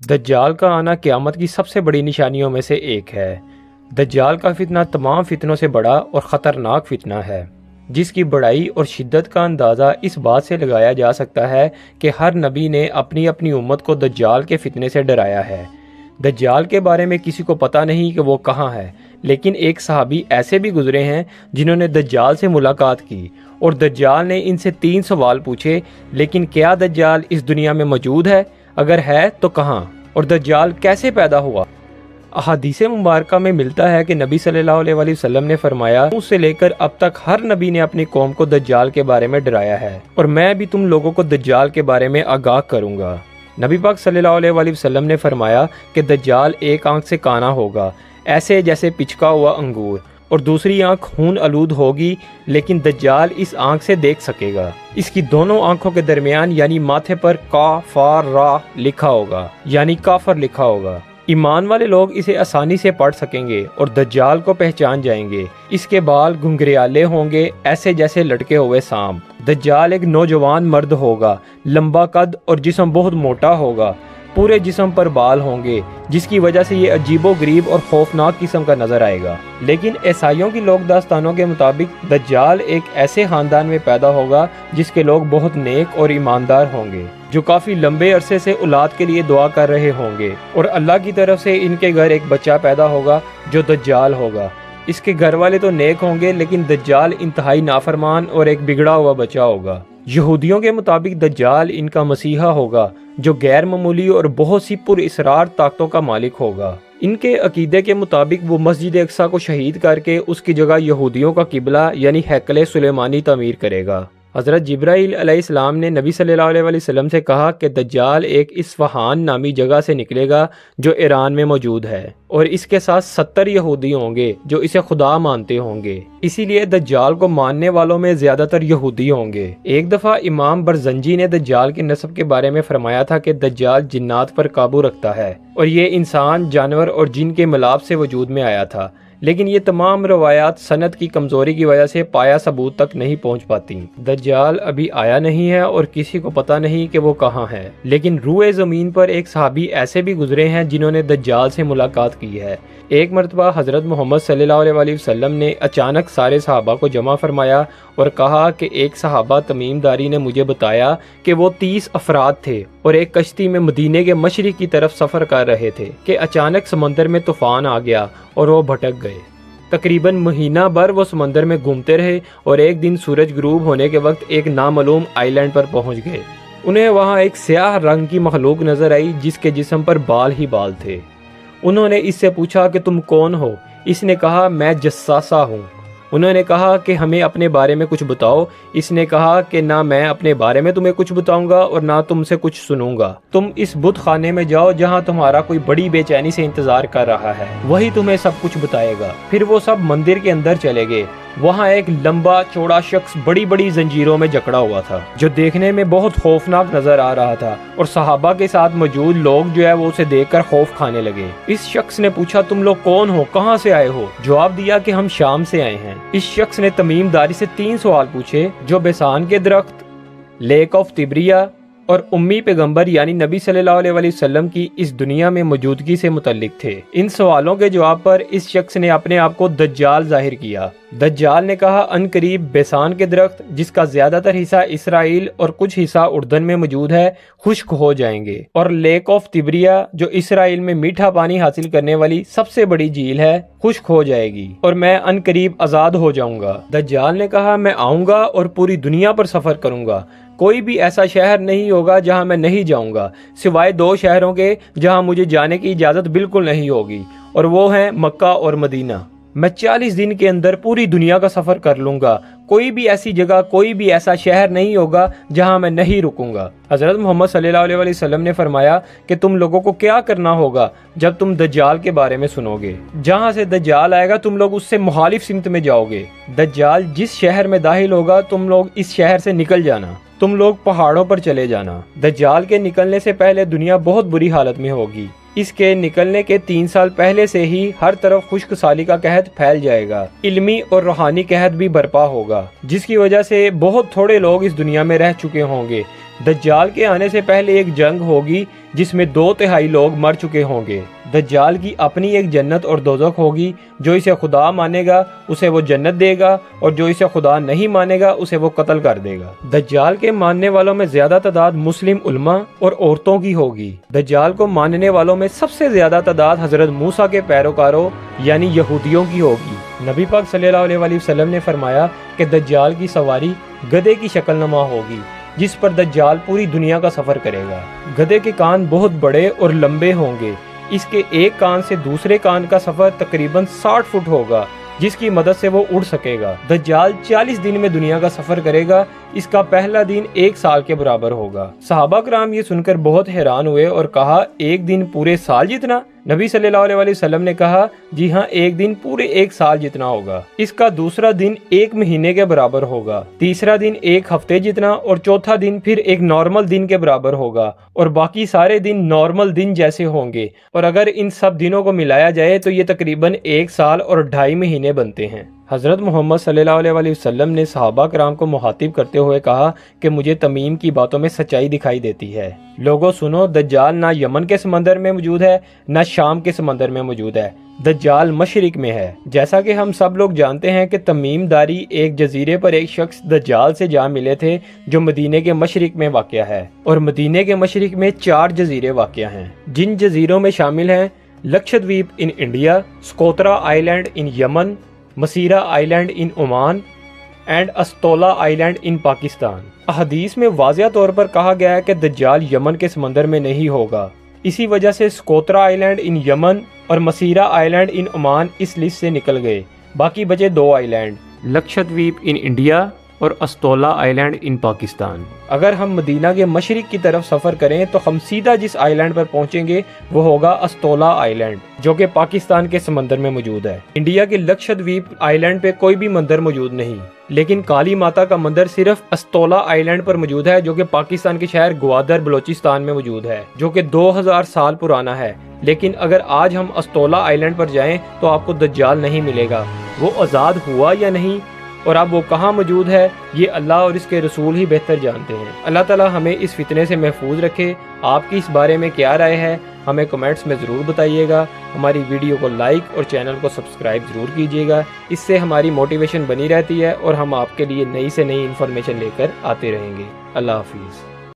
دجال کا آنا قیامت کی سب سے بڑی نشانیوں میں سے ایک ہے۔ دجال کا فتنہ تمام فتنوں سے بڑا اور خطرناک فتنہ ہے، جس کی بڑائی اور شدت کا اندازہ اس بات سے لگایا جا سکتا ہے کہ ہر نبی نے اپنی اپنی امت کو دجال کے فتنے سے ڈرایا ہے۔ دجال کے بارے میں کسی کو پتہ نہیں کہ وہ کہاں ہے، لیکن ایک صحابی ایسے بھی گزرے ہیں جنہوں نے دجال سے ملاقات کی اور دجال نے ان سے 3 سوال پوچھے، لیکن کیا دجال اس دنیا میں موجود ہے؟ اگر ہے تو کہاں؟ اور دجال کیسے پیدا ہوا؟ احادیث مبارکہ میں ملتا ہے کہ نبی صلی اللہ علیہ وسلم نے فرمایا، اس سے لے کر اب تک ہر نبی نے اپنی قوم کو دجال کے بارے میں ڈرایا ہے، اور میں بھی تم لوگوں کو دجال کے بارے میں آگاہ کروں گا۔ نبی پاک صلی اللہ علیہ وسلم نے فرمایا کہ دجال ایک آنکھ سے کانا ہوگا، ایسے جیسے پچکا ہوا انگور، اور دوسری آنکھ خون آلود ہوگی، لیکن دجال اس آنکھ سے دیکھ سکے گا۔ اس کی دونوں آنکھوں کے درمیان یعنی ماتھے پر کا لکھا ہوگا، یعنی کافر لکھا ہوگا۔ ایمان والے لوگ اسے آسانی سے پڑھ سکیں گے اور دجال کو پہچان جائیں گے۔ اس کے بال گھنگریالے ہوں گے، ایسے جیسے لٹکے ہوئے سانپ۔ دجال ایک نوجوان مرد ہوگا، لمبا قد اور جسم بہت موٹا ہوگا، پورے جسم پر بال ہوں گے، جس کی وجہ سے یہ عجیب و غریب اور خوفناک قسم کا نظر آئے گا۔ لیکن عیسائیوں کی لوک داستانوں کے مطابق دجال ایک ایسے خاندان میں پیدا ہوگا جس کے لوگ بہت نیک اور ایماندار ہوں گے، جو کافی لمبے عرصے سے اولاد کے لیے دعا کر رہے ہوں گے، اور اللہ کی طرف سے ان کے گھر ایک بچہ پیدا ہوگا جو دجال ہوگا۔ اس کے گھر والے تو نیک ہوں گے، لیکن دجال انتہائی نافرمان اور ایک بگڑا ہوا بچہ ہوگا۔ یہودیوں کے مطابق دجال ان کا مسیحا ہوگا، جو غیر معمولی اور بہت سی پر اسرار طاقتوں کا مالک ہوگا۔ ان کے عقیدے کے مطابق وہ مسجد اقصی کو شہید کر کے اس کی جگہ یہودیوں کا قبلہ یعنی ہیکل سلیمانی تعمیر کرے گا۔ حضرت جبرائیل علیہ السلام نے نبی صلی اللہ علیہ وسلم سے کہا کہ دجال ایک اصفہان نامی جگہ سے نکلے گا جو ایران میں موجود ہے، اور اس کے ساتھ 70 یہودی ہوں گے جو اسے خدا مانتے ہوں گے، اسی لیے دجال کو ماننے والوں میں زیادہ تر یہودی ہوں گے۔ ایک دفعہ امام برزنجی نے دجال کے نسب کے بارے میں فرمایا تھا کہ دجال جنات پر قابو رکھتا ہے، اور یہ انسان، جانور اور جن کے ملاپ سے وجود میں آیا تھا، لیکن یہ تمام روایات سند کی کمزوری کی وجہ سے پایا ثبوت تک نہیں پہنچ پاتی۔ دجال ابھی آیا نہیں ہے اور کسی کو پتہ نہیں کہ وہ کہاں ہے، لیکن روئے زمین پر ایک صحابی ایسے بھی گزرے ہیں جنہوں نے دجال سے ملاقات کی ہے۔ ایک مرتبہ حضرت محمد صلی اللہ علیہ وسلم نے اچانک سارے صحابہ کو جمع فرمایا اور کہا کہ ایک صحابہ تمیم داری نے مجھے بتایا کہ وہ 30 افراد تھے اور ایک کشتی میں مدینے کے مشرق کی طرف سفر کر رہے تھے کہ اچانک سمندر میں طوفان آ گیا اور وہ بھٹک گئے۔ تقریباً مہینہ بھر وہ سمندر میں گھومتے رہے اور ایک دن سورج غروب ہونے کے وقت ایک نامعلوم آئی لینڈ پر پہنچ گئے۔ انہیں وہاں ایک سیاہ رنگ کی مخلوق نظر آئی جس کے جسم پر بال ہی بال تھے۔ انہوں نے اس سے پوچھا کہ تم کون ہو؟ اس نے کہا میں جساسہ ہوں۔ انہوں نے کہا کہ ہمیں اپنے بارے میں کچھ بتاؤ۔ اس نے کہا کہ نہ میں اپنے بارے میں تمہیں کچھ بتاؤں گا اور نہ تم سے کچھ سنوں گا۔ تم اس بت خانے میں جاؤ جہاں تمہارا کوئی بڑی بے چینی سے انتظار کر رہا ہے، وہی تمہیں سب کچھ بتائے گا۔ پھر وہ سب مندر کے اندر چلے گئے۔ وہاں ایک لمبا چوڑا شخص بڑی بڑی زنجیروں میں جکڑا ہوا تھا، جو دیکھنے میں بہت خوفناک نظر آ رہا تھا، اور صحابہ کے ساتھ موجود لوگ جو ہے وہ اسے دیکھ کر خوف کھانے لگے۔ اس شخص نے پوچھا تم لوگ کون ہو، کہاں سے آئے ہو؟ جواب دیا کہ ہم شام سے آئے ہیں۔ اس شخص نے تمیم داری سے 3 سوال پوچھے جو بیسان کے درخت، لیک آف تبریہ اور امی پیغمبر یعنی نبی صلی اللہ علیہ وسلم کی اس دنیا میں موجودگی سے متعلق تھے۔ ان سوالوں کے جواب پر اس شخص نے اپنے آپ کو دجال ظاہر کیا۔ دجال نے کہا ان قریب بیسان کے درخت، جس کا زیادہ تر حصہ اسرائیل اور کچھ حصہ اردن میں موجود ہے، خشک ہو جائیں گے، اور لیک آف تبریہ جو اسرائیل میں میٹھا پانی حاصل کرنے والی سب سے بڑی جھیل ہے، خشک ہو جائے گی، اور میں ان قریب آزاد ہو جاؤں گا۔ دجال نے کہا میں آؤں گا اور پوری دنیا پر سفر کروں گا، کوئی بھی ایسا شہر نہیں ہوگا جہاں میں نہیں جاؤں گا، سوائے 2 شہروں کے جہاں مجھے جانے کی اجازت بالکل نہیں ہوگی، اور وہ ہیں مکہ اور مدینہ۔ میں 40 دن کے اندر پوری دنیا کا سفر کر لوں گا، کوئی بھی ایسی جگہ، کوئی بھی ایسا شہر نہیں ہوگا جہاں میں نہیں رکوں گا۔ حضرت محمد صلی اللہ علیہ وسلم نے فرمایا کہ تم لوگوں کو کیا کرنا ہوگا جب تم دجال کے بارے میں سنو گے؟ جہاں سے دجال آئے گا تم لوگ اس سے مخالف سمت میں جاؤ گے۔ دجال جس شہر میں داخل ہوگا تم لوگ اس شہر سے نکل جانا، تم لوگ پہاڑوں پر چلے جانا۔ دجال کے نکلنے سے پہلے دنیا بہت بری حالت میں ہوگی۔ اس کے نکلنے کے 3 سال پہلے سے ہی ہر طرف خشک سالی کا قحط پھیل جائے گا، علمی اور روحانی قحط بھی برپا ہوگا، جس کی وجہ سے بہت تھوڑے لوگ اس دنیا میں رہ چکے ہوں گے۔ دجال کے آنے سے پہلے ایک جنگ ہوگی جس میں 2/3 لوگ مر چکے ہوں گے۔ دجال کی اپنی ایک جنت اور دوزخ ہوگی، جو اسے خدا مانے گا اسے وہ جنت دے گا اور جو اسے خدا نہیں مانے گا اسے وہ قتل کر دے گا۔ دجال کے ماننے والوں میں زیادہ تعداد مسلم علماء اور عورتوں کی ہوگی۔ دجال کو ماننے والوں میں سب سے زیادہ تعداد حضرت موسیٰ کے پیروکاروں یعنی یہودیوں کی ہوگی۔ نبی پاک صلی اللہ علیہ وسلم نے فرمایا کہ دجال کی سواری گدھے کی شکل نما ہوگی، جس پر دجال پوری دنیا کا سفر کرے گا۔ گدھے کے کان بہت بڑے اور لمبے ہوں گے، اس کے ایک کان سے دوسرے کان کا سفر تقریباً 60 فٹ ہوگا، جس کی مدد سے وہ اڑ سکے گا۔ دجال 40 دن میں دنیا کا سفر کرے گا، اس کا پہلا دن 1 سال کے برابر ہوگا۔ صحابہ کرام یہ سن کر بہت حیران ہوئے اور کہا، ایک دن پورے سال جتنا؟ نبی صلی اللہ علیہ وسلم نے کہا، جی ہاں، ایک دن پورے 1 سال جتنا ہوگا۔ اس کا دوسرا دن 1 مہینے کے برابر ہوگا، تیسرا دن 1 ہفتے جتنا اور چوتھا دن پھر ایک نارمل دن کے برابر ہوگا اور باقی سارے دن نارمل دن جیسے ہوں گے، اور اگر ان سب دنوں کو ملایا جائے تو یہ تقریباً 1 سال اور 2.5 مہینے بنتے ہیں۔ حضرت محمد صلی اللہ علیہ وسلم نے صحابہ کرام کو مخاطب کرتے ہوئے کہا کہ مجھے تمیم کی باتوں میں سچائی دکھائی دیتی ہے۔ لوگوں سنو، دجال نہ یمن کے سمندر میں موجود ہے نہ شام کے سمندر میں موجود ہے، دجال مشرق میں ہے۔ جیسا کہ ہم سب لوگ جانتے ہیں کہ تمیم داری ایک جزیرے پر ایک شخص دجال سے جا ملے تھے جو مدینے کے مشرق میں واقع ہے، اور مدینے کے مشرق میں 4 جزیرے واقع ہیں، جن جزیروں میں شامل ہیں Lakshadweep in India, Socotra island in Yemen, Masirah island in Oman and Astola island in Pakistan. احادیث میں واضح طور پر کہا گیا ہے کہ دجال یمن کے سمندر میں نہیں ہوگا، اسی وجہ سے سکوترا آئی لینڈ ان یمن اور مسیرا island in Oman us list سے نکل گئے، باقی بچے 2 آئی لینڈ، لکشدویپ ان انڈیا اور Astola island in Pakistan. اگر ہم مدینہ کے مشرق کی طرف سفر کریں تو ہم سیدھا جس آئی لینڈ پر پہنچیں گے وہ ہوگا استولا آئی لینڈ، جو کہ پاکستان کے سمندر میں موجود ہے۔ انڈیا کے لکشدویپ آئی لینڈ پہ کوئی بھی مندر موجود نہیں، لیکن کالی ماتا کا مندر صرف استولا آئی لینڈ پر موجود ہے، جو کہ پاکستان کے شہر گوادر بلوچستان میں موجود ہے، جو کہ 2000 سال پرانا ہے۔ لیکن اگر آج ہم استولا آئی لینڈ پر جائیں تو آپ کو دجال نہیں ملے گا۔ وہ آزاد ہوا یا نہیں اور اب وہ کہاں موجود ہے، یہ اللہ اور اس کے رسول ہی بہتر جانتے ہیں۔ اللہ تعالیٰ ہمیں اس فتنے سے محفوظ رکھے۔ آپ کی اس بارے میں کیا رائے ہے ہمیں کمنٹس میں ضرور بتائیے گا۔ ہماری ویڈیو کو لائک اور چینل کو سبسکرائب ضرور کیجیے گا، اس سے ہماری موٹیویشن بنی رہتی ہے اور ہم آپ کے لیے نئی سے نئی انفارمیشن لے کر آتے رہیں گے۔ اللہ حافظ۔